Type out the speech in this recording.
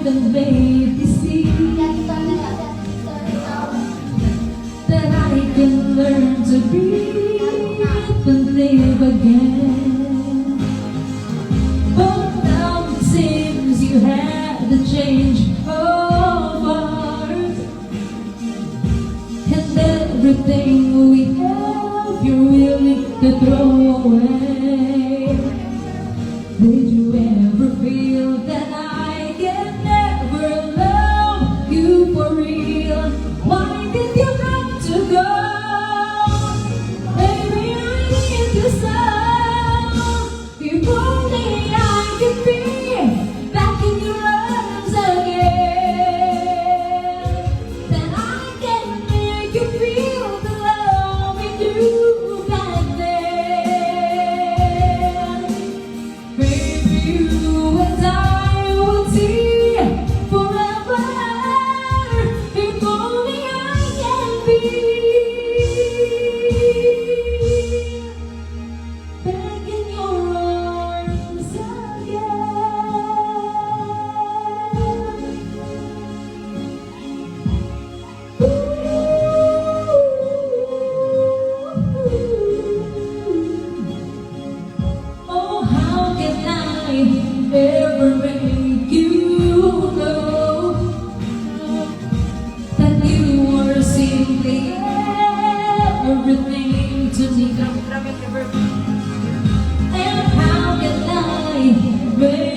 then baby see that I can learn to breathe and live again. But now it seems you had to change of heart, and everything we have you're willing to throw away. Did you ever feel that I can never love you for real? Why did you have to go? Baby, I need you so. If only I could be back in your arms again, then I can make you feel the love we do back then. Baby, you and I will see forever. If only I can be back in your arms again. Oh, how can I ever make you know that you were simply everything to me? And how can I make